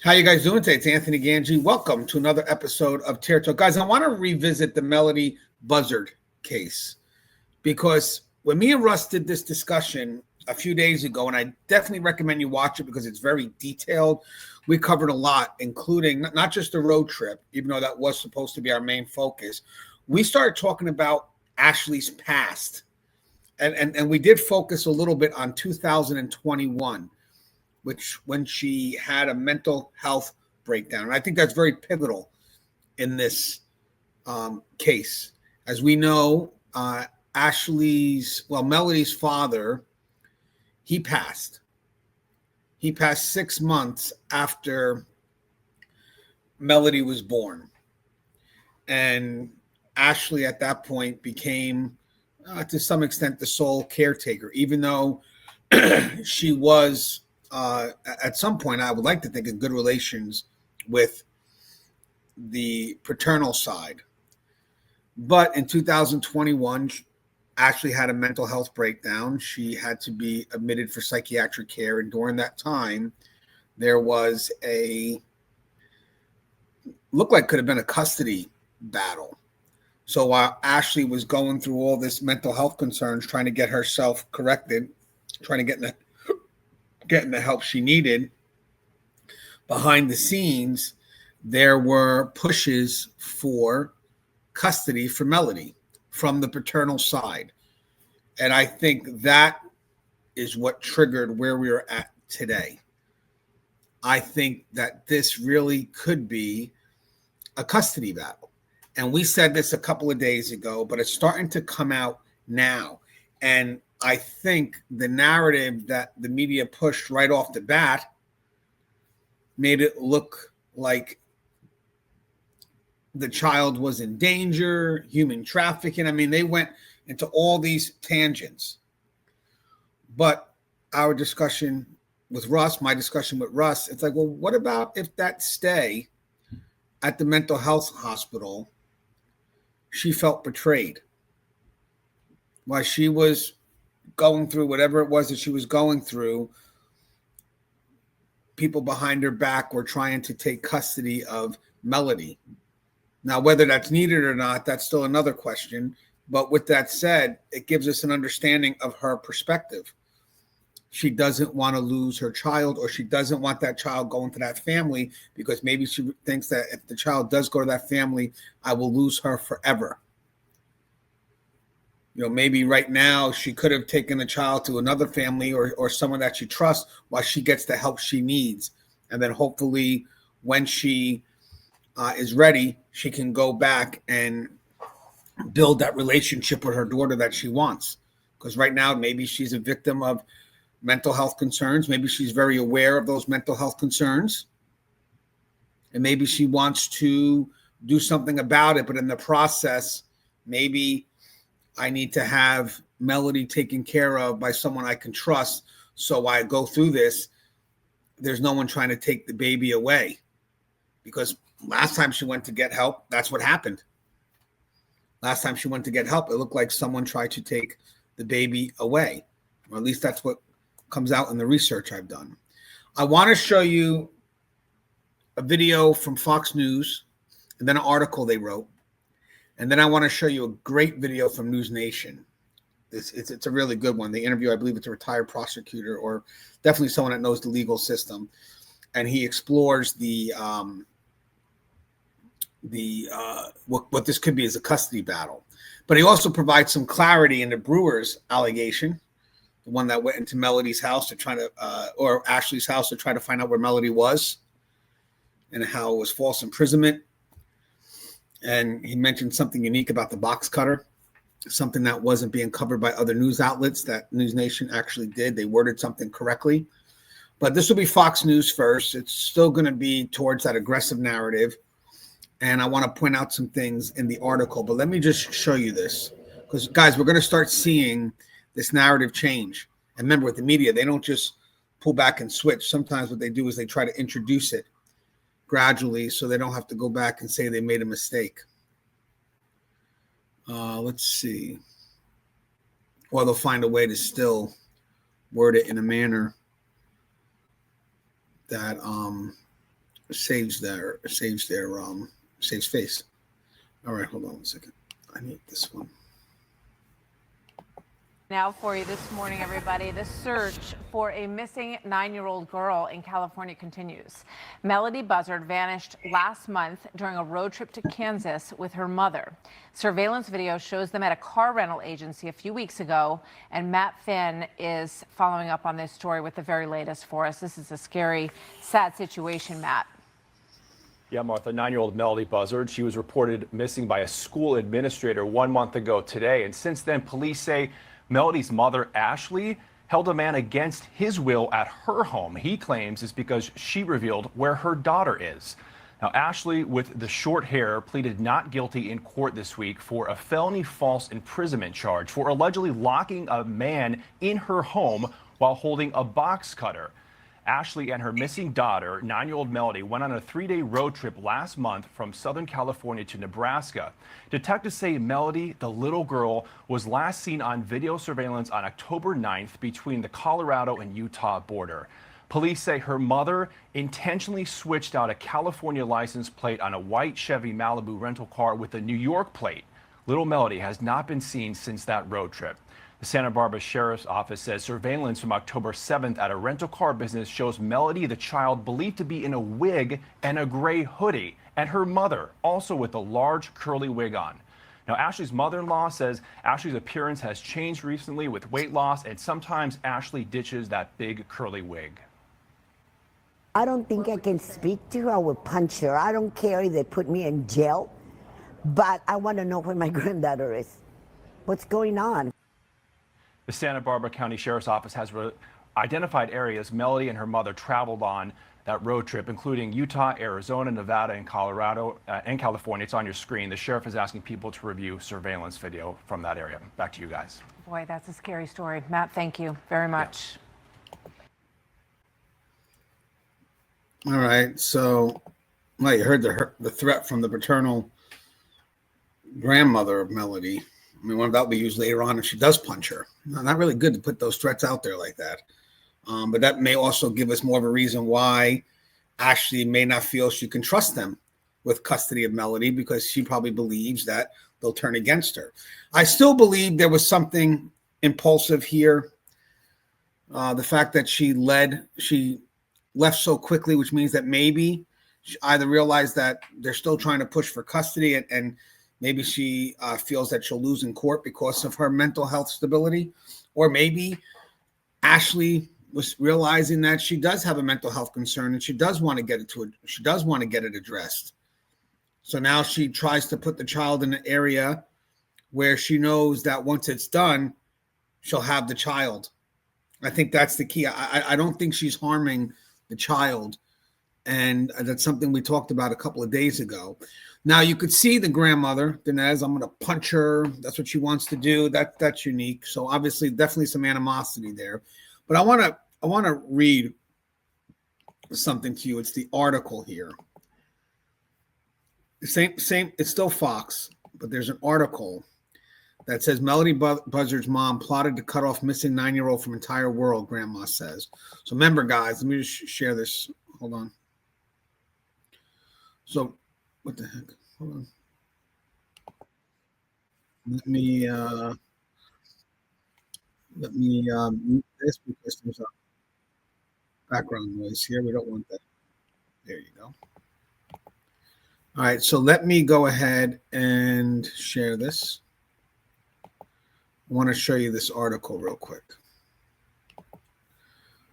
How you guys doing today? It's Anthony Ganji. Welcome to another episode of Tear Talk. Guys, I want to revisit the Melodee Buzzard case because when me and Russ did this discussion a few days ago, and I definitely recommend you watch it because it's very detailed. We covered a lot, including not just the road trip, even though that was supposed to be our main focus. We started talking about Ashlee's past, and we did focus a little bit on 2021. When she had a mental health breakdown. And I think that's very pivotal in this case. As we know, Melodee's father, he passed. He passed 6 months after Melodee was born. And Ashlee at that point became, to some extent, the sole caretaker, even though she was at some point, I would like to think in good relations with the paternal side. But in 2021, Ashlee had a mental health breakdown. She had to be admitted for psychiatric care. And during that time, there was looked like could have been a custody battle. So while Ashlee was going through all this mental health concerns, trying to get herself corrected, trying to get getting the help she needed, behind the scenes, there were pushes for custody for Melodee from the paternal side. And I think that is what triggered where we are at today. I think that this really could be a custody battle. And we said this a couple of days ago, but it's starting to come out now. And I think the narrative that the media pushed right off the bat made it look like the child was in danger, human trafficking. I mean, they went into all these tangents. But our discussion with Russ, my discussion with Russ, it's like, well, what about if that stay at the mental health hospital, she felt betrayed while she was going through whatever it was that she was going through? People behind her back were trying to take custody of Melodee. Now, whether that's needed or not, that's still another question. But with that said, it gives us an understanding of her perspective. She doesn't want to lose her child, or she doesn't want that child going to that family because maybe she thinks that if the child does go to that family, I will lose her forever. You know, maybe right now she could have taken the child to another family or someone that she trusts while she gets the help she needs. And then hopefully when she is ready, she can go back and build that relationship with her daughter that she wants. Because right now, maybe she's a victim of mental health concerns. Maybe she's very aware of those mental health concerns. And maybe she wants to do something about it. But in the process, maybe I need to have Melodee taken care of by someone I can trust. So while I go through this, there's no one trying to take the baby away. Because last time she went to get help, that's what happened. Last time she went to get help, it looked like someone tried to take the baby away. Or at least that's what comes out in the research I've done. I want to show you a video from Fox News and then an article they wrote. And then I want to show you a great video from News Nation. It's a really good one. The interview, I believe it's a retired prosecutor or definitely someone that knows the legal system. And he explores what this could be as a custody battle. But he also provides some clarity into Brewer's allegation, the one that went into Melodee's house to try to, or Ashlee's house to try to find out where Melodee was and how it was false imprisonment. And he mentioned something unique about the box cutter, something that wasn't being covered by other news outlets that News Nation actually did. They worded something correctly. But this will be Fox News first. It's still going to be towards that aggressive narrative. And I want to point out some things in the article. But let me just show you this. Because, guys, we're going to start seeing this narrative change. And remember, with the media, they don't just pull back and switch. Sometimes what they do is they try to introduce it gradually so they don't have to go back and say they made a mistake. Let's see. Or they'll find a way to still word it in a manner that saves face. All right, hold on 1 second. I need this one. Now for you this morning, everybody, the search for a missing 9-year-old girl in California continues. Melodee Buzzard vanished last month during a road trip to Kansas with her mother. Surveillance video shows them at a car rental agency a few weeks ago, and Matt Finn is following up on this story with the very latest for us. This is a scary, sad situation, Matt. Yeah, Martha, 9-year-old Melodee Buzzard. She was reported missing by a school administrator 1 month ago today. And since then, police say Melodee's mother, Ashlee, held a man against his will at her home. He claims it's because she revealed where her daughter is. Now, Ashlee, with the short hair, pleaded not guilty in court this week for a felony false imprisonment charge for allegedly locking a man in her home while holding a box cutter. Ashlee and her missing daughter, 9-year-old Melodee, went on a 3-day road trip last month from Southern California to Nebraska. Detectives say Melodee, the little girl, was last seen on video surveillance on October 9th between the Colorado and Utah border. Police say her mother intentionally switched out a California license plate on a white Chevy Malibu rental car with a New York plate. Little Melodee has not been seen since that road trip. The Santa Barbara Sheriff's Office says surveillance from October 7th at a rental car business shows Melodee, the child, believed to be in a wig and a gray hoodie, and her mother, also with a large curly wig on. Now, Ashlee's mother-in-law says Ashlee's appearance has changed recently with weight loss, and sometimes Ashlee ditches that big curly wig. I don't think I can speak to her. I would punch her. I don't care if they put me in jail, but I want to know where my granddaughter is. What's going on? The Santa Barbara County Sheriff's Office has identified areas Melodee and her mother traveled on that road trip, including Utah, Arizona, Nevada, and Colorado, and California. It's on your screen. The sheriff is asking people to review surveillance video from that area. Back to you guys. Boy, that's a scary story. Matt, thank you very much. All right, so well, you heard the threat from the paternal grandmother of Melodee. I mean, that will be used later on if she does punch her. Not really good to put those threats out there like that. But that may also give us more of a reason why Ashlee may not feel she can trust them with custody of Melodee, because she probably believes that they'll turn against her. I still believe there was something impulsive here. The fact that she left so quickly, which means that maybe she either realized that they're still trying to push for custody and maybe she feels that she'll lose in court because of her mental health stability. Or maybe Ashlee was realizing that she does have a mental health concern and she does want to get it addressed. So now she tries to put the child in an area where she knows that once it's done, she'll have the child. I think that's the key. I don't think she's harming the child. And that's something we talked about a couple of days ago. Now, you could see the grandmother, Dinez, I'm going to punch her. That's what she wants to do. That's unique. So obviously, definitely some animosity there. But I want to read something to you. It's the article here. Same. It's still Fox, but there's an article that says Melodee Buzzard's mom plotted to cut off missing 9-year-old from entire world, grandma says. So remember, guys, let me just share this. Hold on. So what the heck? Hold on. Let me mute this because there's a background noise here. We don't want that. There you go. All right, so let me go ahead and share this. I want to show you this article real quick.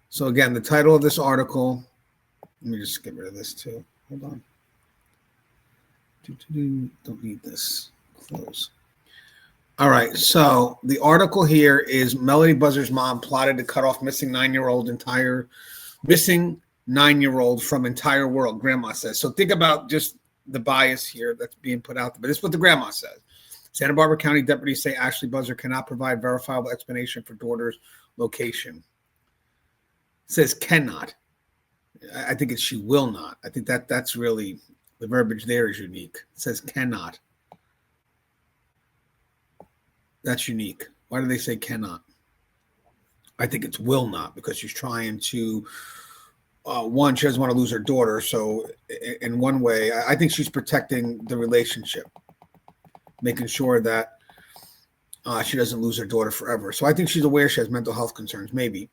So again, the title of this article, let me just get rid of this too. Hold on. Don't need this. Close. All right, so the article here is Melodee Buzzard's mom plotted to cut off missing 9-year-old from entire world, grandma says. So think about just the bias here that's being put out there. But this is what the grandma says. Santa Barbara County deputies say Ashlee Buzzard cannot provide verifiable explanation for daughter's location. It says cannot. I think it's she will not. I think that's really, the verbiage there is unique. It says cannot. That's unique. Why do they say cannot? I think it's will not, because she's trying to one, she doesn't want to lose her daughter. So in one way, I think she's protecting the relationship, making sure that she doesn't lose her daughter forever. So I think she's aware she has mental health concerns, maybe.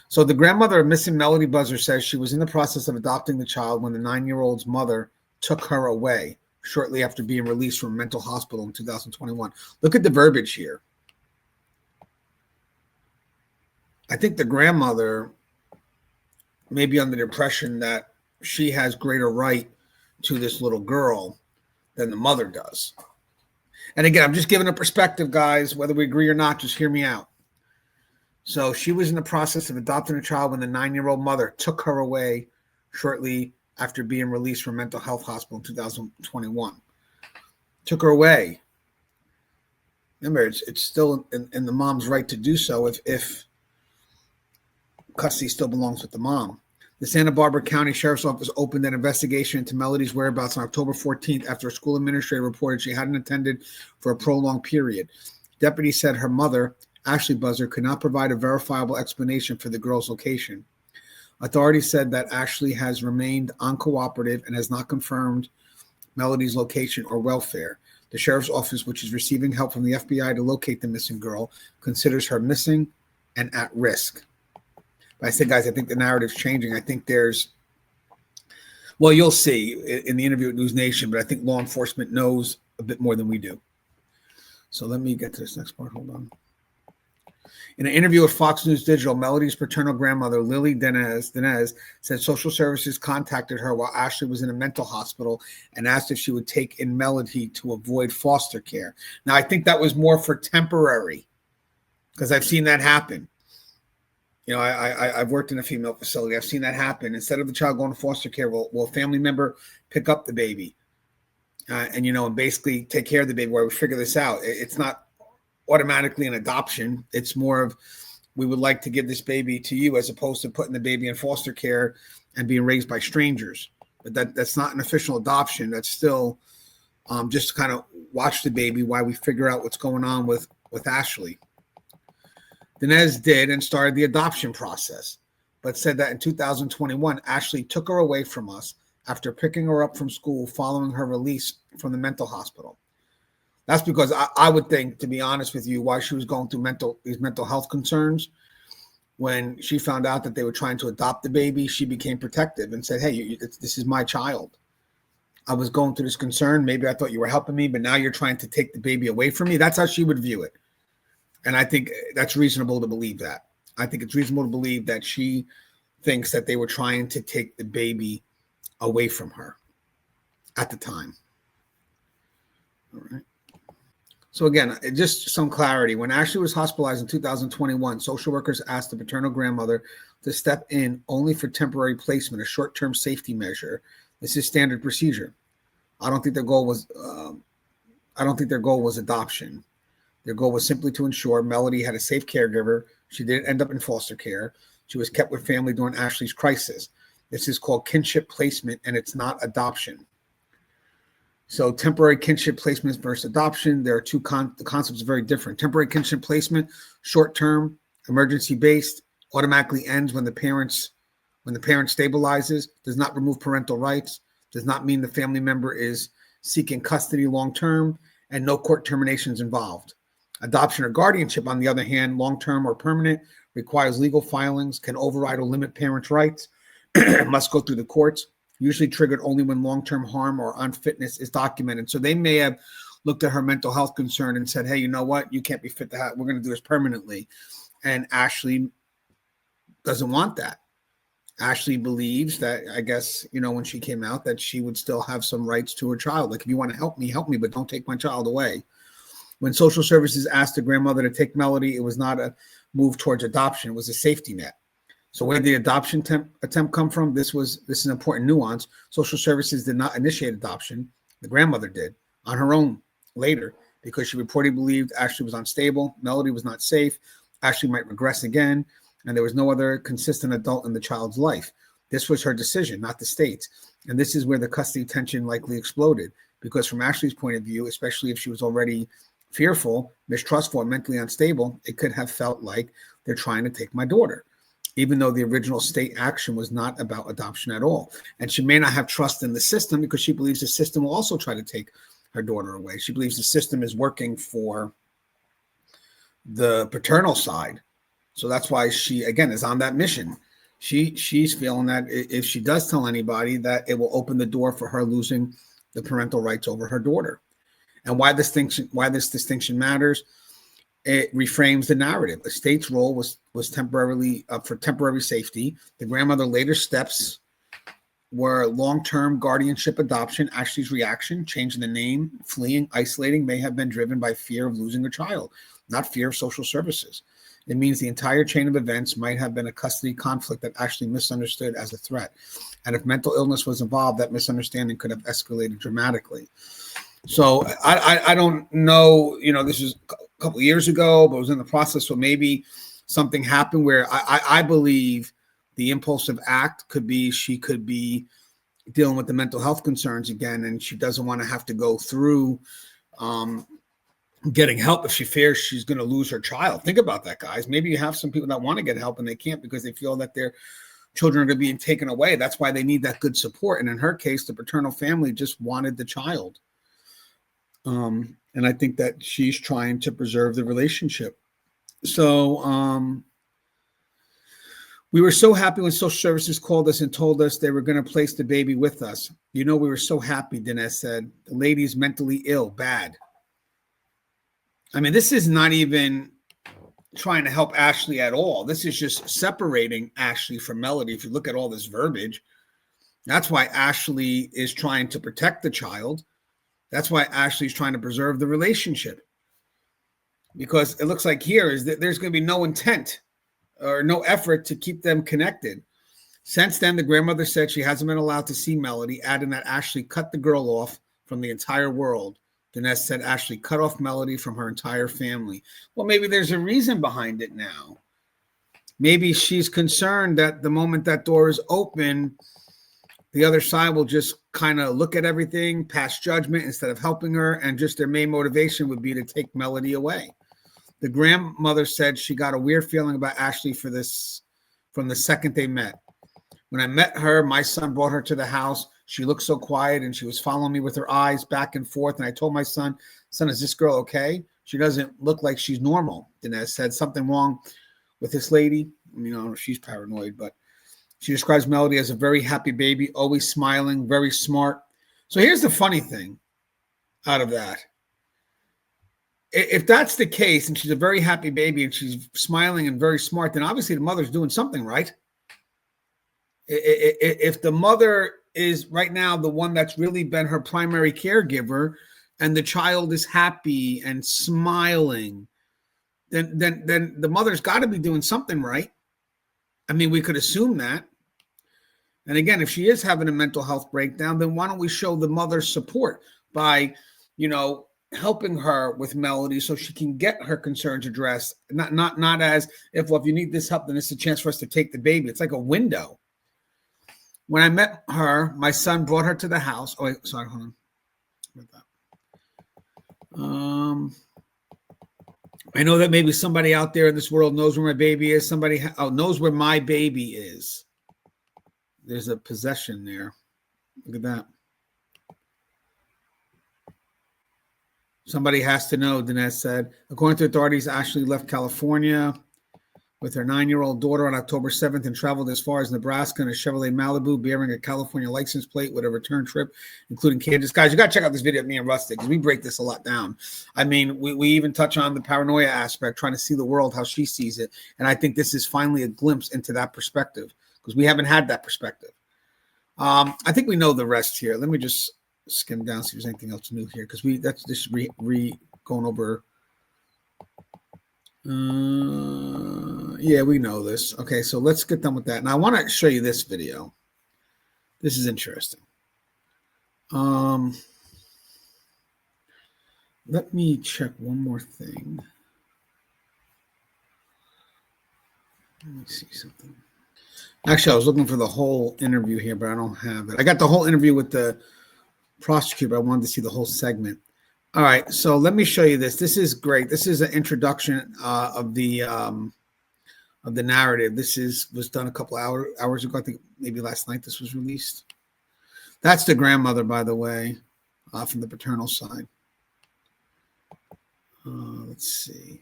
So the grandmother of missing Melodee Buzzard says she was in the process of adopting the child when the 9-year-old's mother took her away shortly after being released from a mental hospital in 2021. Look at the verbiage here. I think the grandmother may be under the impression that she has greater right to this little girl than the mother does. And again, I'm just giving a perspective, guys. Whether we agree or not, just hear me out. So she was in the process of adopting a child when the 9-year-old mother took her away shortly after being released from a mental health hospital in 2021. Took her away. Remember, it's still in the mom's right to do so if custody still belongs with the mom. The Santa Barbara County Sheriff's Office opened an investigation into Melodee's whereabouts on October 14th after a school administrator reported she hadn't attended for a prolonged period. Deputies said her mother, Ashlee Buzzard, could not provide a verifiable explanation for the girl's location. Authorities said that Ashlee has remained uncooperative and has not confirmed Melodee's location or welfare. The Sheriff's Office, which is receiving help from the FBI to locate the missing girl, considers her missing and at risk. But I said, guys, I think the narrative's changing. I think well, you'll see in the interview at News Nation, but I think law enforcement knows a bit more than we do. So let me get to this next part. Hold on. In an interview with Fox News Digital, Melodee's paternal grandmother, Lily Dinez, said social services contacted her while Ashlee was in a mental hospital and asked if she would take in Melodee to avoid foster care. Now, I think that was more for temporary, because I've seen that happen. You know, I've worked in a female facility. I've seen that happen. Instead of the child going to foster care, will a family member pick up the baby and basically take care of the baby while we figure this out. It's not automatically an adoption. It's more of, we would like to give this baby to you, as opposed to putting the baby in foster care and being raised by strangers. But that's not an official adoption. That's still just to kind of watch the baby while we figure out what's going on with Ashlee. Dinez did and started the adoption process, but said that in 2021, Ashlee took her away from us after picking her up from school following her release from the mental hospital. That's because I would think, to be honest with you, why she was going through these mental health concerns. When she found out that they were trying to adopt the baby, she became protective and said, hey, this is my child. I was going through this concern. Maybe I thought you were helping me, but now you're trying to take the baby away from me. That's how she would view it. And I think that's reasonable to believe that. I think it's reasonable to believe that she thinks that they were trying to take the baby away from her at the time. All right. So again, just some clarity. When Ashlee was hospitalized in 2021, social workers asked the paternal grandmother to step in only for temporary placement, a short-term safety measure. This is standard procedure. I don't think their goal was adoption. Their goal was simply to ensure Melodee had a safe caregiver. She didn't end up in foster care. She was kept with family during Ashlee's crisis. This is called kinship placement, and it's not adoption. So temporary kinship placement versus adoption, there are the concepts are very different. Temporary kinship placement, short-term, emergency-based, automatically ends when the parent stabilizes, does not remove parental rights, does not mean the family member is seeking custody long-term, and no court terminations involved. Adoption or guardianship, on the other hand, long-term or permanent, requires legal filings, can override or limit parents' rights, must go through the courts, usually triggered only when long-term harm or unfitness is documented. So they may have looked at her mental health concern and said, hey, you know what? You can't be fit to have, we're going to do this permanently. And Ashlee doesn't want that. Ashlee believes that, I guess, when she came out, that she would still have some rights to her child. Like, if you want to help me, but don't take my child away. When social services asked the grandmother to take Melodee, it was not a move towards adoption. It was a safety net. So where did the adoption attempt come from? This is an important nuance. Social services did not initiate adoption. The grandmother did on her own later, because she reportedly believed Ashlee was unstable. Melodee was not safe. Ashlee might regress again, and there was no other consistent adult in the child's life. This was her decision, not the state's. And this is where the custody tension likely exploded, because from Ashlee's point of view, especially if she was already fearful, mistrustful, and mentally unstable, it could have felt like they're trying to take my daughter. even though the original state action was not about adoption at all. And she may not have trust in the system because she believes the system will also try to take her daughter away. She believes the system is working for the paternal side. So that's why she, again, is on that mission. She's feeling that if she does tell anybody, that it will open the door for her losing the parental rights over her daughter. And why this distinction matters, it reframes the narrative. The state's role was temporarily for temporary safety. The grandmother later steps were long-term guardianship adoption. Ashlee's reaction, changing the name, fleeing, isolating, may have been driven by fear of losing a child, not fear of social services. It means the entire chain of events might have been a custody conflict that Ashlee misunderstood as a threat. And if mental illness was involved, that misunderstanding could have escalated dramatically. So I don't know, this is a couple of years ago, but it was in the process. So maybe something happened where I believe the impulsive act could be, she could be dealing with the mental health concerns again, and she doesn't want to have to go through getting help if she fears she's going to lose her child. Think about that, guys. Maybe you have some people that want to get help and they can't because they feel that their children are going to be taken away. That's why they need that good support. And in her case, the paternal family just wanted the child. And I think that she's trying to preserve the relationship. So we were so happy when social services called us and told us they were going to place the baby with us. We were so happy, Dinesh said. The lady's mentally ill, bad. I mean, this is not even trying to help Ashlee at all. This is just separating Ashlee from Melodee. If you look at all this verbiage, that's why Ashlee is trying to protect the child. That's why Ashlee's trying to preserve the relationship. Because it looks like here is that there's going to be no intent or no effort to keep them connected. Since then, the grandmother said she hasn't been allowed to see Melodee, adding that Ashlee cut the girl off from the entire world. Dinesh said Ashlee cut off Melodee from her entire family. Well, maybe there's a reason behind it now. Maybe she's concerned that the moment that door is open, the other side will just kind of look at everything, pass judgment instead of helping her, and just their main motivation would be to take Melodee away. The grandmother said she got a weird feeling about Ashlee for this from the second they met. When I met her, my son brought her to the house. She looked so quiet and she was following me with her eyes back and forth. And I told my son, is this girl okay? She doesn't look like she's normal. Dinesh said something wrong with this lady. I mean, I don't know if she's paranoid, but she describes Melodee as a very happy baby, always smiling, very smart. So here's the funny thing out of that. If that's the case and she's a very happy baby and she's smiling and very smart, then obviously the mother's doing something right. If the mother is right now the one that's really been her primary caregiver and the child is happy and smiling, then the mother's got to be doing something right. I mean, we could assume that. And again, if she is having a mental health breakdown, then why don't we show the mother's support by, helping her with Melodee so she can get her concerns addressed. Not as if you need this help, then it's a chance for us to take the baby. It's like a window. When I met her, my son brought her to the house. Oh, wait, sorry, hold on. I know that maybe somebody out there in this world knows where my baby is. Somebody knows where my baby is. There's a possession there. Look at that. Somebody has to know, Dinesh said. According to authorities, Ashlee left California with her 9-year-old daughter on October 7th and traveled as far as Nebraska in a Chevrolet Malibu bearing a California license plate with a return trip, including Kansas. Guys, you got to check out this video of me and Rustic because we break this a lot down. I mean, we even touch on the paranoia aspect, trying to see the world how she sees it. And I think this is finally a glimpse into that perspective because we haven't had that perspective. I think we know the rest here. Let me just skim down, see if there's anything else new here because that's just going over. Yeah, we know this. Okay, so let's get done with that. And I want to show you this video. This is interesting. Let me check one more thing. Let me see something. Actually, I was looking for the whole interview here, but I don't have it. I got the whole interview with the prosecutor. I wanted to see the whole segment. All right, so let me show you this. This is great. This is an introduction of the of the narrative. This was done a couple hours ago. I think maybe last night this was released. That's the grandmother, by the way, from the paternal side. Let's see.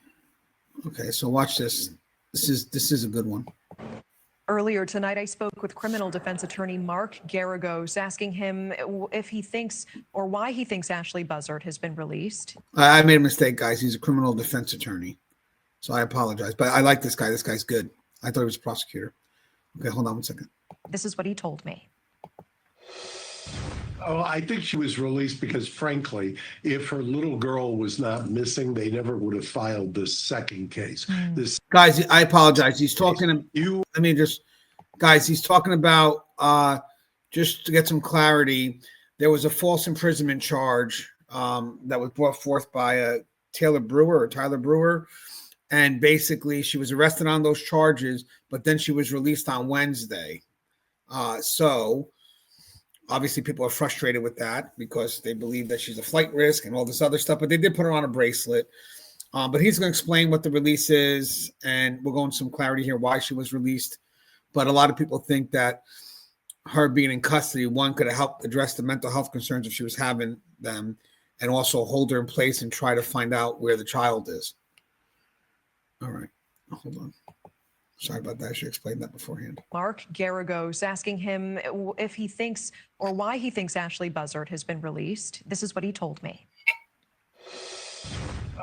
Okay, so watch this. This is a good one. Earlier tonight, I spoke with criminal defense attorney Mark Garagos, asking him if he thinks or why he thinks Ashlee Buzzard has been released. I made a mistake, guys. He's a criminal defense attorney, so I apologize. But I like this guy. This guy's good. I thought he was a prosecutor. Okay, hold on one second. This is what he told me. Oh, I think she was released because, frankly, if her little girl was not missing, they never would have filed this second case. This Guys, I apologize. He's talking. He's talking about just to get some clarity. There was a false imprisonment charge that was brought forth by Tyler Brewer, and basically she was arrested on those charges, but then she was released on Wednesday. So obviously people are frustrated with that because they believe that she's a flight risk and all this other stuff, but they did put her on a bracelet. But he's going to explain what the release is, and we'll go into some clarity here why she was released. But a lot of people think that her being in custody, one, could have helped address the mental health concerns if she was having them, and also hold her in place and try to find out where the child is. All right, hold on. Sorry about that. I should explain that beforehand. Mark Garagos, asking him if he thinks or why he thinks Ashlee Buzzard has been released. This is what he told me.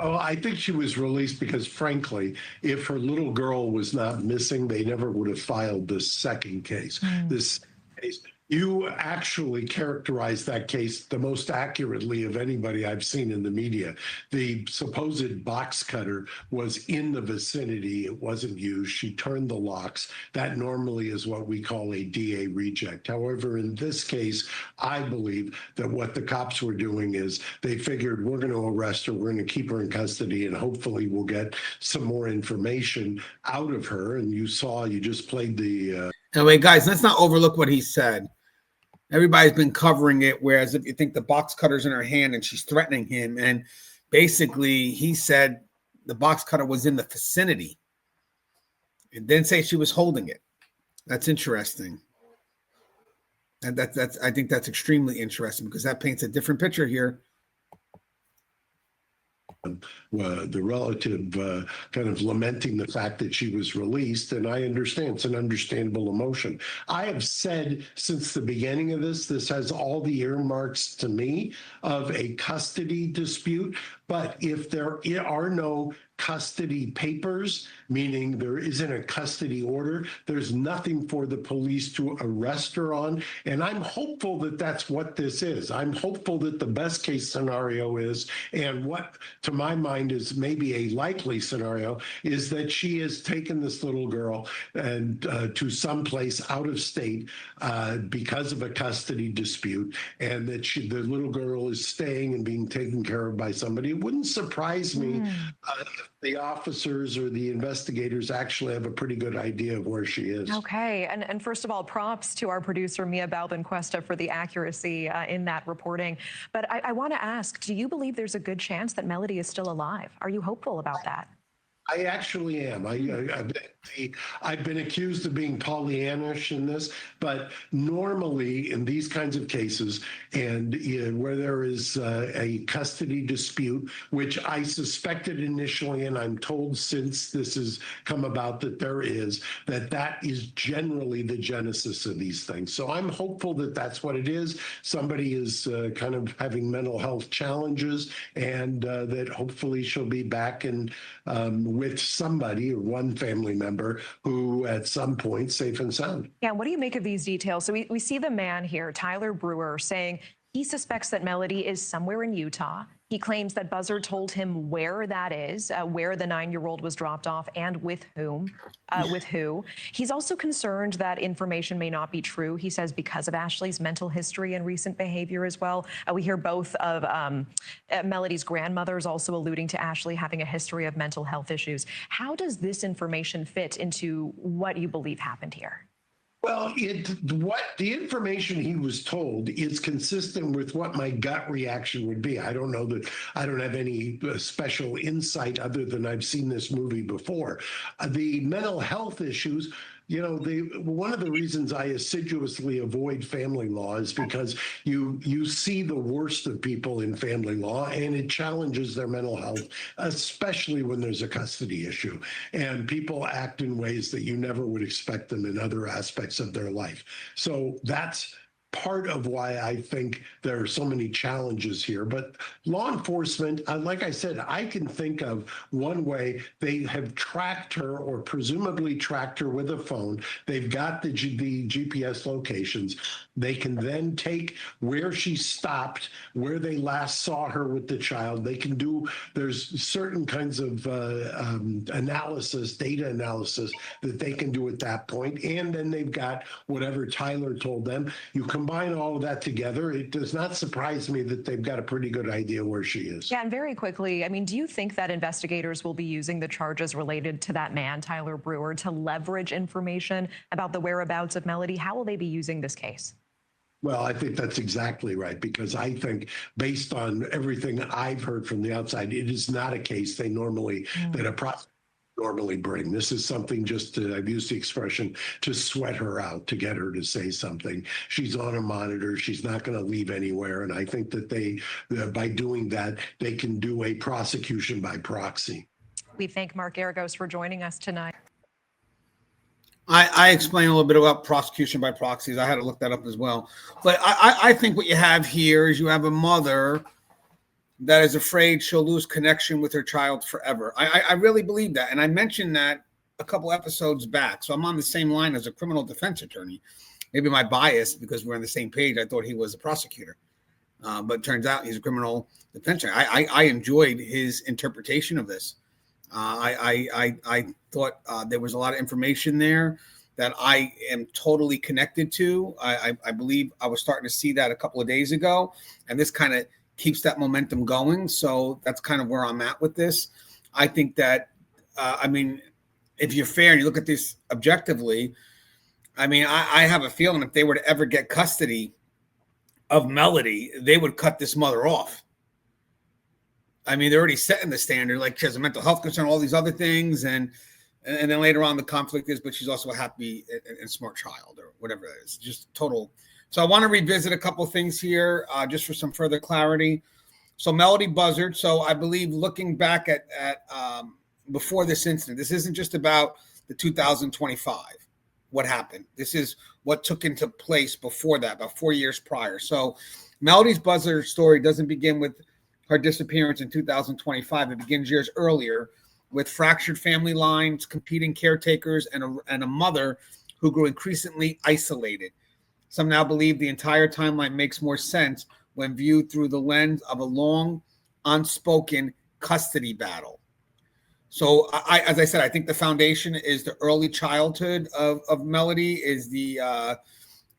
Oh, I think she was released because, frankly, if her little girl was not missing, they never would have filed this second case. This case, you actually characterized that case the most accurately of anybody I've seen in the media. The supposed box cutter was in the vicinity. It wasn't used. She turned the locks. That normally is what we call a DA reject. However, in this case, I believe that what the cops were doing is they figured we're going to arrest her, we're going to keep her in custody, and hopefully we'll get some more information out of her. And you just played the... Anyway, guys, let's not overlook what he said. Everybody's been covering it, whereas if you think the box cutter's in her hand and she's threatening him, and basically he said the box cutter was in the vicinity. It didn't say she was holding it. That's interesting. And I think that's extremely interesting because that paints a different picture here. The relative kind of lamenting the fact that she was released, and I understand it's an understandable emotion. I have said since the beginning of this has all the earmarks to me of a custody dispute, but if there are no custody papers, meaning there isn't a custody order, there's nothing for the police to arrest her on. And I'm hopeful that that's what this is. I'm hopeful that the best case scenario is, and what to my mind is maybe a likely scenario, is that she has taken this little girl and to someplace out of state because of a custody dispute, and that the little girl is staying and being taken care of by somebody. It wouldn't surprise me if the officers or the investigators actually have a pretty good idea of where she is. Okay, and first of all, props to our producer Mia Balvin-Cuesta for the accuracy in that reporting. But I want to ask, do you believe there's a good chance that Melodee is still alive? Are you hopeful about that? I actually am. I've been accused of being Pollyannish in this, but normally in these kinds of cases, and where there is a custody dispute, which I suspected initially, and I'm told since this has come about that there is, that is generally the genesis of these things. So I'm hopeful that that's what it is. Somebody is kind of having mental health challenges, and that hopefully she'll be back and with somebody or one family member who at some point safe and sound. Yeah, what do you make of these details? So we see the man here, Tyler Brewer, saying he suspects that Melodee is somewhere in Utah. He claims that Buzzard told him where that is, where the 9-year-old was dropped off, and with whom, with who. He's also concerned that information may not be true, he says, because of Ashlee's mental history and recent behavior as well. We hear both of Melodee's grandmothers also alluding to Ashlee having a history of mental health issues. How does this information fit into what you believe happened here? Well, what the information he was told is consistent with what my gut reaction would be. I don't know that I don't have any special insight other than I've seen this movie before. The mental health issues. One of the reasons I assiduously avoid family law is because you see the worst of people in family law, and it challenges their mental health, especially when there's a custody issue, and people act in ways that you never would expect them in other aspects of their life. So that's part of why I think there are so many challenges here. But law enforcement, like I said, I can think of one way they have tracked her, or presumably tracked her with a phone. They've got the GPS locations. They can then take where she stopped, where they last saw her with the child. They can do, there's certain kinds of analysis, data analysis that they can do at that point. And then they've got whatever Tyler told them. You combine all of that together, it does not surprise me that they've got a pretty good idea where she is. Yeah, and very quickly, I mean, do you think that investigators will be using the charges related to that man, Tyler Brewer, to leverage information about the whereabouts of Melodee? How will they be using this case? Well, I think that's exactly right, because I think based on everything I've heard from the outside, it is not a case they normally, that a prosecutor normally bring. This is something just to, I've used the expression, to sweat her out, to get her to say something. She's on a monitor. She's not going to leave anywhere. And I think that by doing that, they can do a prosecution by proxy. We thank Mark Geragos for joining us tonight. I explained a little bit about prosecution by proxies. I had to look that up as well. But I think what you have here is you have a mother that is afraid she'll lose connection with her child forever. I really believe that. And I mentioned that a couple episodes back. So I'm on the same line as a criminal defense attorney. Maybe my bias, because we're on the same page, I thought he was a prosecutor. But it turns out he's a criminal defense attorney. I enjoyed his interpretation of this. I thought there was a lot of information there that I am totally connected to. I believe I was starting to see that a couple of days ago, and this kind of keeps that momentum going. So that's kind of where I'm at with this. I think that, I mean, if you're fair and you look at this objectively, I mean, I have a feeling if they were to ever get custody of Melodee, they would cut this mother off. I mean, they're already setting the standard. Like, she has a mental health concern, all these other things. And then later on the conflict is, but she's also a happy and smart child, or whatever that is. Just total. So I want to revisit a couple of things here just for some further clarity. So Melodee Buzzard. So I believe looking back at before this incident, this isn't just about the 2025, what happened. This is what took into place before that, about 4 years prior. So Melodee Buzzard's story doesn't begin with her disappearance in 2025. It begins years earlier with fractured family lines, competing caretakers, and a mother who grew increasingly isolated. Some now believe the entire timeline makes more sense when viewed through the lens of a long, unspoken custody battle. So, as I said, I think the foundation is the early childhood of Melodee,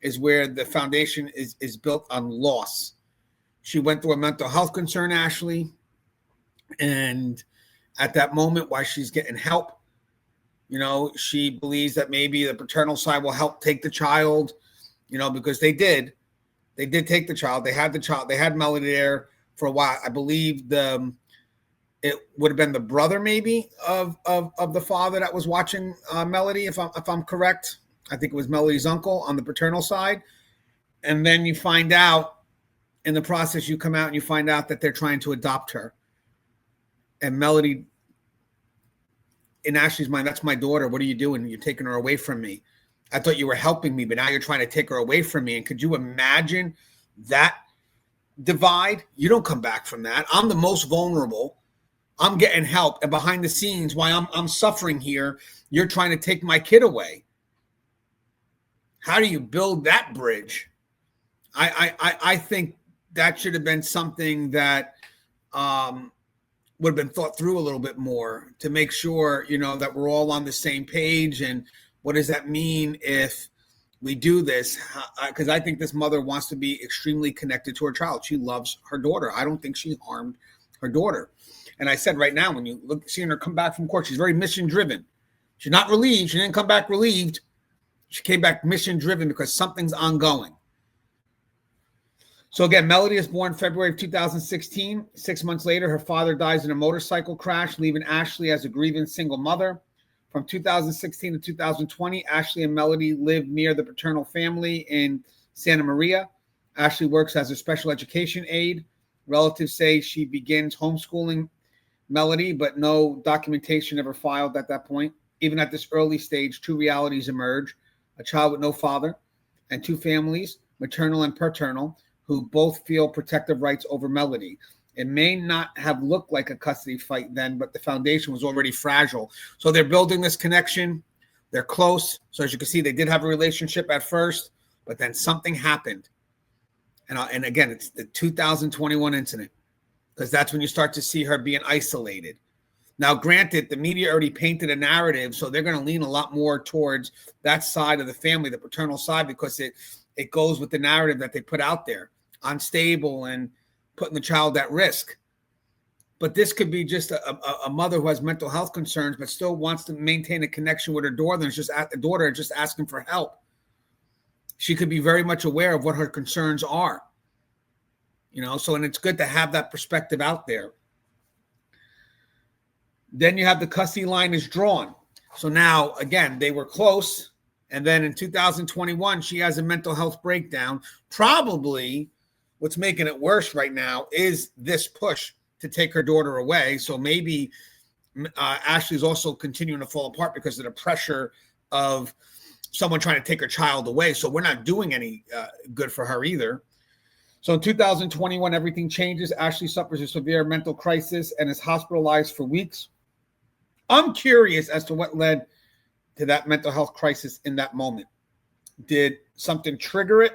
is where the foundation is built on loss. She went through a mental health concern, Ashlee, and at that moment, while she's getting help, you know, she believes that maybe the paternal side will help take the child, you know, because they did take the child. They had the child. They had Melodee there for a while. I believe it would have been the brother maybe of the father that was watching Melodee, if I'm correct. I think it was Melodee's uncle on the paternal side. And then you find out in the process, you come out and you find out that they're trying to adopt her. And Melodee, in Ashlee's mind, that's my daughter. What are you doing? You're taking her away from me. I thought you were helping me, but now you're trying to take her away from me. And could you imagine that divide? You don't come back from that. I'm the most vulnerable. I'm getting help. And behind the scenes, while I'm suffering here, you're trying to take my kid away. How do you build that bridge? I think that should have been something that would have been thought through a little bit more to make sure, you know, that we're all on the same page. And what does that mean if we do this? Because I think this mother wants to be extremely connected to her child. She loves her daughter. I don't think she harmed her daughter. And I said right now, when you look, seeing her come back from court, she's very mission driven. She's not relieved. She didn't come back relieved. She came back mission driven because something's ongoing. So again, Melodee is born February of 2016. 6 months later, her father dies in a motorcycle crash, leaving Ashlee as a grieving single mother. From 2016 to 2020, Ashlee and Melodee lived near the paternal family in Santa Maria. Ashlee works as a special education aide. Relatives say she begins homeschooling Melodee, but no documentation ever filed at that point. Even at this early stage, two realities emerge: a child with no father and two families, maternal and paternal, who both feel protective rights over Melodee. It may not have looked like a custody fight then, but the foundation was already fragile. So they're building this connection. They're close. So as you can see, they did have a relationship at first, but then something happened. And again, it's the 2021 incident, because that's when you start to see her being isolated. Now, granted, the media already painted a narrative, so they're going to lean a lot more towards that side of the family, the paternal side, because it goes with the narrative that they put out there, unstable and putting the child at risk. But this could be just a mother who has mental health concerns, but still wants to maintain a connection with her daughter, and just asking for help. She could be very much aware of what her concerns are, so, and it's good to have that perspective out there. Then you have the custody line is drawn. So now, again, they were close. And then in 2021, she has a mental health breakdown. Probably what's making it worse right now is this push to take her daughter away. So maybe Ashlee's also continuing to fall apart because of the pressure of someone trying to take her child away. So we're not doing any good for her either. So in 2021, everything changes. Ashlee suffers a severe mental crisis and is hospitalized for weeks. I'm curious as to what led to that mental health crisis in that moment. Did something trigger it?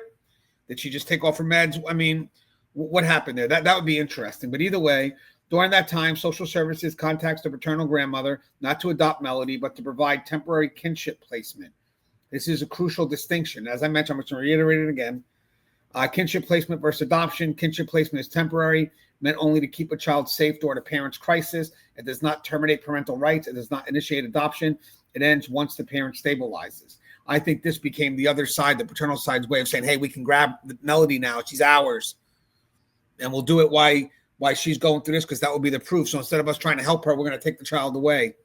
Did she just take off her meds? I mean, what happened there? That would be interesting. But either way, during that time, social services contacts the paternal grandmother, not to adopt Melodee, but to provide temporary kinship placement. This is a crucial distinction. As I mentioned, I'm going to reiterate it again. Kinship placement versus adoption. Kinship placement is temporary, meant only to keep a child safe during a parent's crisis. It does not terminate parental rights. It does not initiate adoption. It ends once the parent stabilizes. I think this became the other side, the paternal side's way of saying, hey, we can grab Melodee now. She's ours. And we'll do it while she's going through this, because that will be the proof. So instead of us trying to help her, we're going to take the child away.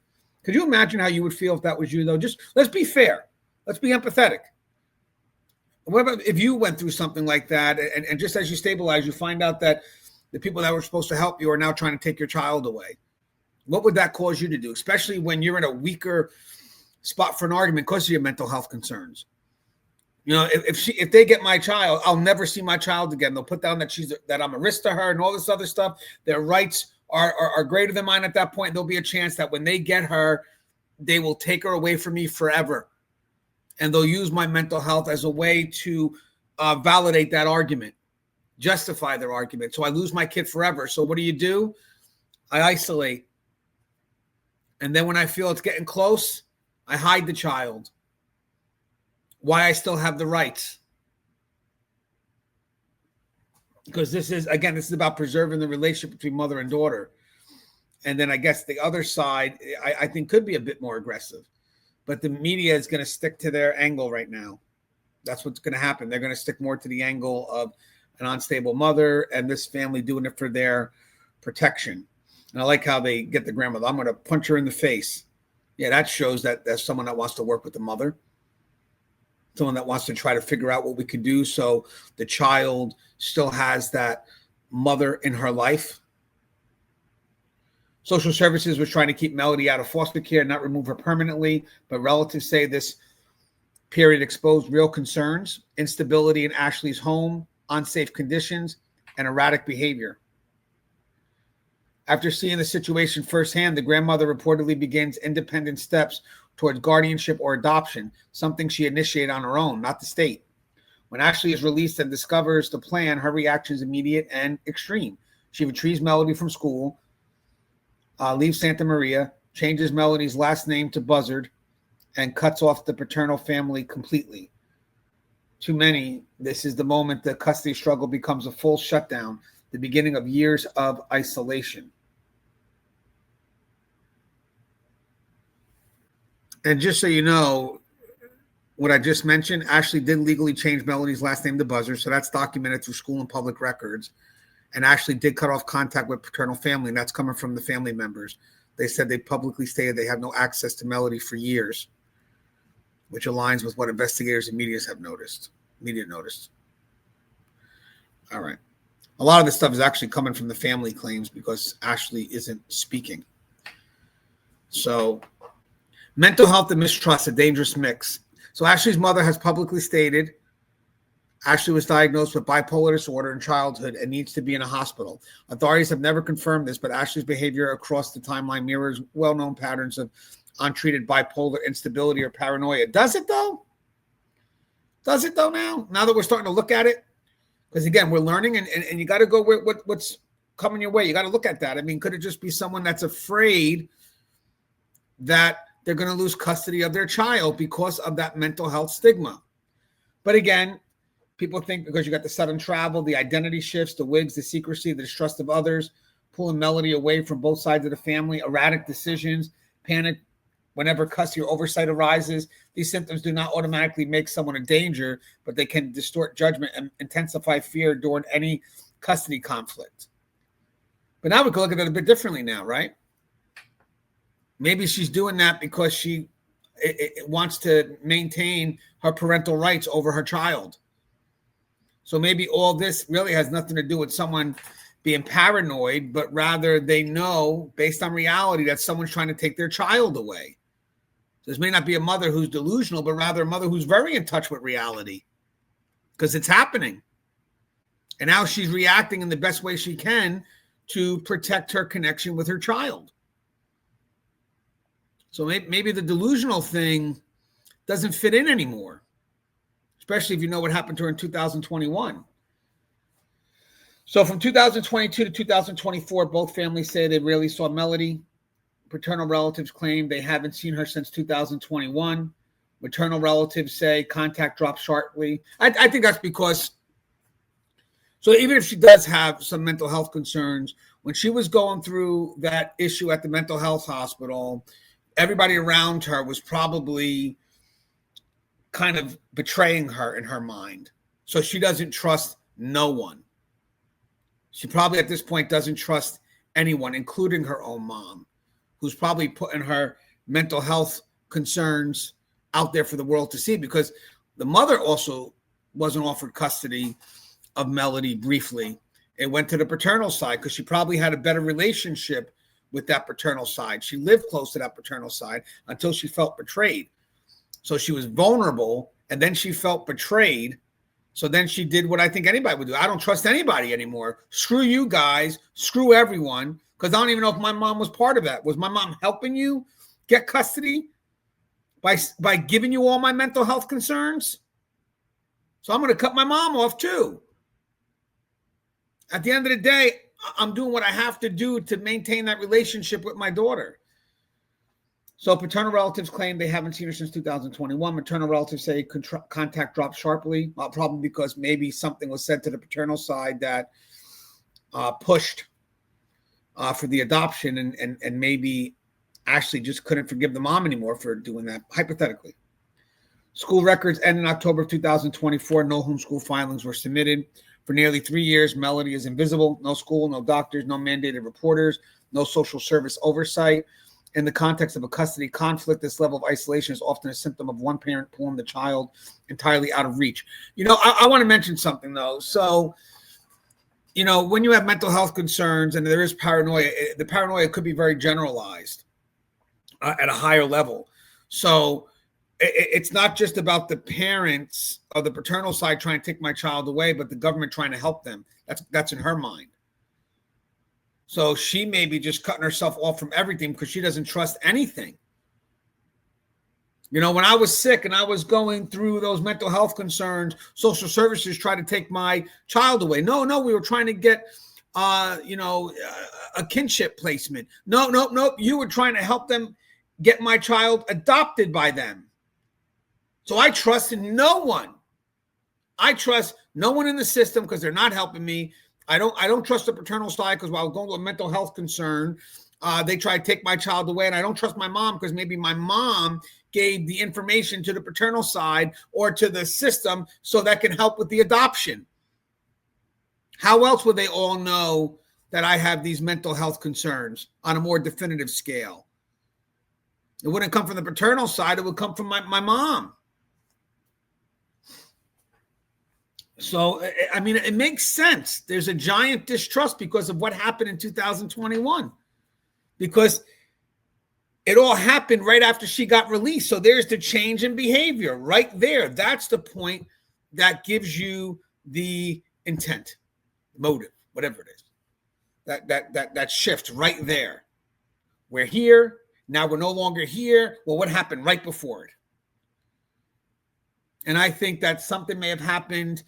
Could you imagine how you would feel if that was you, though? Just let's be fair. Let's be empathetic. What about if you went through something like that, and just as you stabilize, you find out that the people that were supposed to help you are now trying to take your child away? What would that cause you to do, especially when you're in a weaker spot for an argument because of your mental health concerns? If they get my child, I'll never see my child again. They'll put down that I'm a risk to her and all this other stuff. Their rights are greater than mine at that point. There'll be a chance that when they get her, they will take her away from me forever. And they'll use my mental health as a way to validate that argument, justify their argument. So I lose my kid forever. So what do? I isolate. And then when I feel it's getting close, I hide the child. Why I still have the rights. Because this is about preserving the relationship between mother and daughter. And then I guess the other side, I think, could be a bit more aggressive. But the media is going to stick to their angle right now. That's what's going to happen. They're going to stick more to the angle of an unstable mother and this family doing it for their protection. And I like how they get the grandmother. I'm going to punch her in the face. Yeah, that shows that there's someone that wants to work with the mother. Someone that wants to try to figure out what we can do so the child still has that mother in her life. Social services was trying to keep Melodee out of foster care, not remove her permanently, but relatives say this period exposed real concerns: instability in Ashlee's home, unsafe conditions, and erratic behavior. After seeing the situation firsthand, the grandmother reportedly begins independent steps towards guardianship or adoption, something she initiated on her own, not the state. When Ashlee is released and discovers the plan, her reaction is immediate and extreme. She retrieves Melodee from school, leaves Santa Maria, changes Melodee's last name to Buzzard, and cuts off the paternal family completely. To many, this is the moment the custody struggle becomes a full shutdown, the beginning of years of isolation. And just so you know, what I just mentioned, Ashlee did legally change Melodee's last name to Buzzard, so that's documented through school and public records. And Ashlee did cut off contact with paternal family, and that's coming from the family members. They said they publicly stated they have no access to Melodee for years, which aligns with what investigators and media noticed. All right. A lot of this stuff is actually coming from the family claims because Ashlee isn't speaking. So, mental health and mistrust, a dangerous mix. So Ashlee's mother has publicly stated Ashlee was diagnosed with bipolar disorder in childhood and needs to be in a hospital. Authorities have never confirmed this, but Ashlee's behavior across the timeline mirrors well-known patterns of untreated bipolar instability or paranoia. Does it though? Does it though now? Now that we're starting to look at it? Because again, we're learning and you got to go with what's coming your way. You got to look at that. I mean, could it just be someone that's afraid that they're going to lose custody of their child because of that mental health stigma? But again, people think because you got the sudden travel, the identity shifts, the wigs, the secrecy, the distrust of others, pulling Melodee away from both sides of the family, erratic decisions, panic whenever custody or oversight arises. These symptoms do not automatically make someone a danger, but they can distort judgment and intensify fear during any custody conflict. But now we can look at it a bit differently now, right? Maybe she's doing that because she wants to maintain her parental rights over her child. So maybe all this really has nothing to do with someone being paranoid, but rather they know based on reality that someone's trying to take their child away. So this may not be a mother who's delusional, but rather a mother who's very in touch with reality because it's happening. And now she's reacting in the best way she can to protect her connection with her child. So maybe the delusional thing doesn't fit in anymore, especially if you know what happened to her in 2021. So from 2022 to 2024, both families say they rarely saw Melodee. Paternal relatives claim they haven't seen her since 2021. Maternal relatives say contact dropped sharply. I think that's because, so even if she does have some mental health concerns, when she was going through that issue at the mental health hospital, everybody around her was probably kind of betraying her in her mind. So she doesn't trust no one. She probably at this point doesn't trust anyone, including her own mom, who's probably putting her mental health concerns out there for the world to see, because the mother also wasn't offered custody of Melodee briefly. It went to the paternal side because she probably had a better relationship with that paternal side. She lived close to that paternal side until she felt betrayed. So she was vulnerable, and then she felt betrayed. So then she did what I think anybody would do. I don't trust anybody anymore. Screw you guys. Screw everyone. Because I don't even know if my mom was part of that. Was my mom helping you get custody by giving you all my mental health concerns? So I'm going to cut my mom off too. At the end of the day, I'm doing what I have to do to maintain that relationship with my daughter. So paternal relatives claim they haven't seen her since 2021. Maternal relatives say contact dropped sharply, probably because maybe something was said to the paternal side that pushed for the adoption, and maybe Ashlee just couldn't forgive the mom anymore for doing that, hypothetically. School records end in October of 2024. No homeschool filings were submitted. For nearly 3 years, Melodee is invisible. No school, no doctors, no mandated reporters, no social service oversight. In the context of a custody conflict, this level of isolation is often a symptom of one parent pulling the child entirely out of reach. You know, I want to mention something, though. So, you know, when you have mental health concerns and there is paranoia, the paranoia could be very generalized at a higher level. So it's not just about the parents or the paternal side trying to take my child away, but the government trying to help them. That's in her mind. So she may be just cutting herself off from everything because she doesn't trust anything. You know, when I was sick and I was going through those mental health concerns, social services tried to take my child away. No, we were trying to get, a kinship placement. No. You were trying to help them get my child adopted by them. So I trusted no one. I trust no one in the system because they're not helping me. I don't trust the paternal side because while I was going to a mental health concern, they try to take my child away. And I don't trust my mom because maybe my mom gave the information to the paternal side or to the system so that can help with the adoption. How else would they all know that I have these mental health concerns on a more definitive scale? It wouldn't come from the paternal side. It would come from my mom. So, I mean, it makes sense. There's a giant distrust because of what happened in 2021. Because it all happened right after she got released. So there's the change in behavior right there. That's the point that gives you the intent, motive, whatever it is. That shift right there. We're here. Now we're no longer here. Well, what happened right before it? And I think that something may have happened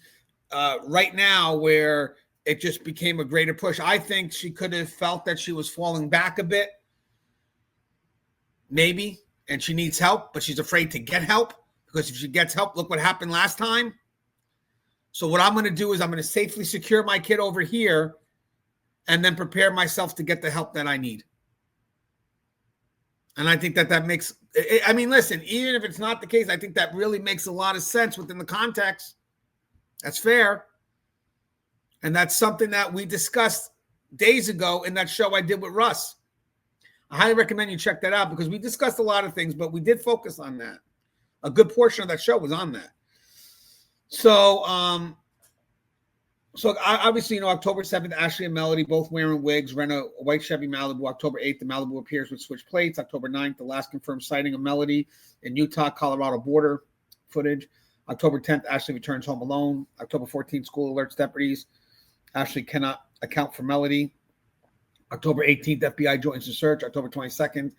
right now where it just became a greater push. I think she could have felt that she was falling back a bit, maybe, and she needs help, but she's afraid to get help because if she gets help, look what happened last time. So what I'm going to do is I'm going to safely secure my kid over here and then prepare myself to get the help that I need. And I think that makes, I mean, listen, even if it's not the case, I think that really makes a lot of sense within the context. That's fair. And that's something that we discussed days ago in that show I did with Russ. I highly recommend you check that out because we discussed a lot of things, but we did focus on that. A good portion of that show was on that. So, obviously, October 7th, Ashlee and Melodee both wearing wigs, rent a white Chevy Malibu. October 8th, the Malibu appears with switch plates. October 9th, the last confirmed sighting of Melodee in Utah-Colorado border footage. October 10th, Ashlee returns home alone. October 14th, school alerts deputies. Ashlee cannot account for Melodee. October 18th, FBI joins the search. October 22nd,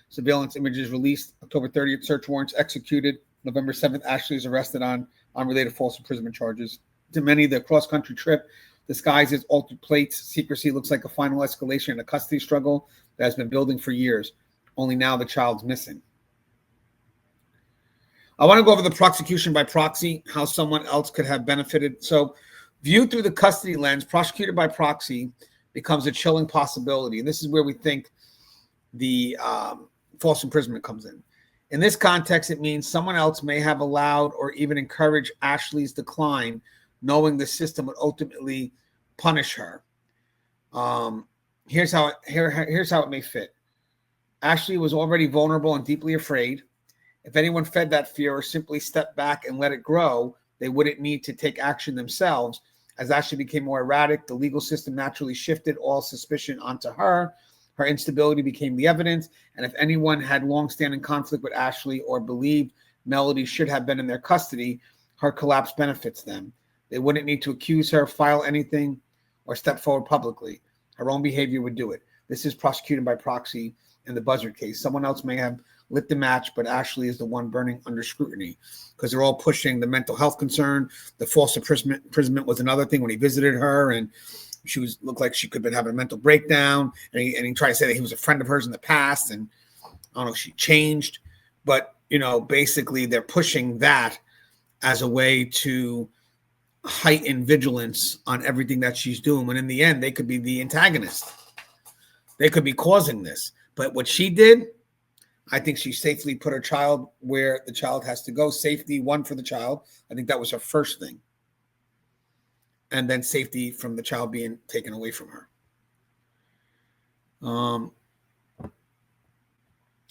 surveillance images released. October 30th, search warrants executed. November 7th, Ashlee is arrested on unrelated false imprisonment charges. To many, the cross-country trip disguises altered plates. Secrecy looks like a final escalation in a custody struggle that has been building for years. Only now the child's missing. I want to go over the prosecution by proxy, how someone else could have benefited. So viewed through the custody lens, prosecuted by proxy becomes a chilling possibility. And this is where we think the false imprisonment comes in. In this context, it means someone else may have allowed or even encouraged Ashlee's decline, knowing the system would ultimately punish her. Here's how it may fit. Ashlee was already vulnerable and deeply afraid. If anyone fed that fear or simply stepped back and let it grow, they wouldn't need to take action themselves. As Ashlee became more erratic, the legal system naturally shifted all suspicion onto her. Her instability became the evidence, and if anyone had long-standing conflict with Ashlee or believed Melodee should have been in their custody, her collapse benefits them. They wouldn't need to accuse her, file anything, or step forward publicly. Her own behavior would do it. This is prosecuted by proxy in the Buzzard case. Someone else may have lit the match, but Ashlee is the one burning under scrutiny because they're all pushing the mental health concern. The false imprisonment was another thing when he visited her, and she looked like she could have been having a mental breakdown. And he tried to say that he was a friend of hers in the past, and I don't know if she changed. But, basically they're pushing that as a way to heighten vigilance on everything that she's doing, when in the end, they could be the antagonist. They could be causing this. But what she did, I think she safely put her child where the child has to go. Safety, one, for the child. I think that was her first thing. And then safety from the child being taken away from her.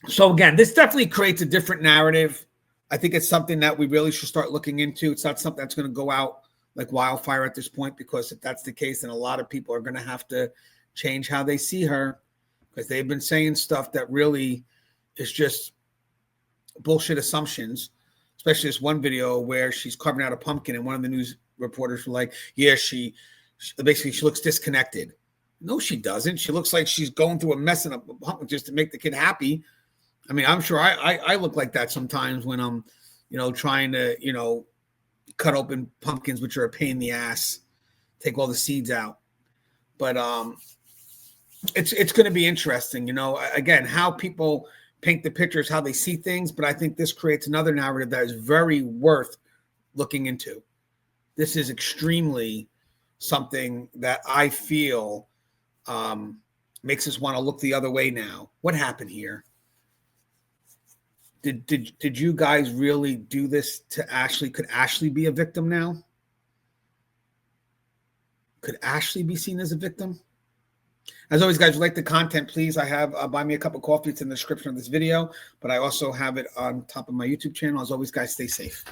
So again, this definitely creates a different narrative. I think it's something that we really should start looking into. It's not something that's going to go out like wildfire at this point, because if that's the case, then a lot of people are going to have to change how they see her, because they've been saying stuff that really is just bullshit assumptions, especially this one video where she's carving out a pumpkin and one of the news reporters were like, yeah, she looks disconnected. No, she doesn't. She looks like she's going through a mess in a pumpkin just to make the kid happy. I mean, I'm sure I look like that sometimes when I'm, trying to, cut open pumpkins, which are a pain in the ass, take all the seeds out. But it's going to be interesting, again, how people paint the pictures, how they see things. But I think this creates another narrative that is very worth looking into. This is extremely something that I feel makes us want to look the other way now. What happened here? Did you guys really do this to Ashlee? Could Ashlee be a victim now? Could Ashlee be seen as a victim? As always, guys, if you like the content, please, I have buy me a cup of coffee. It's in the description of this video, but I also have it on top of my YouTube channel. As always, guys, stay safe.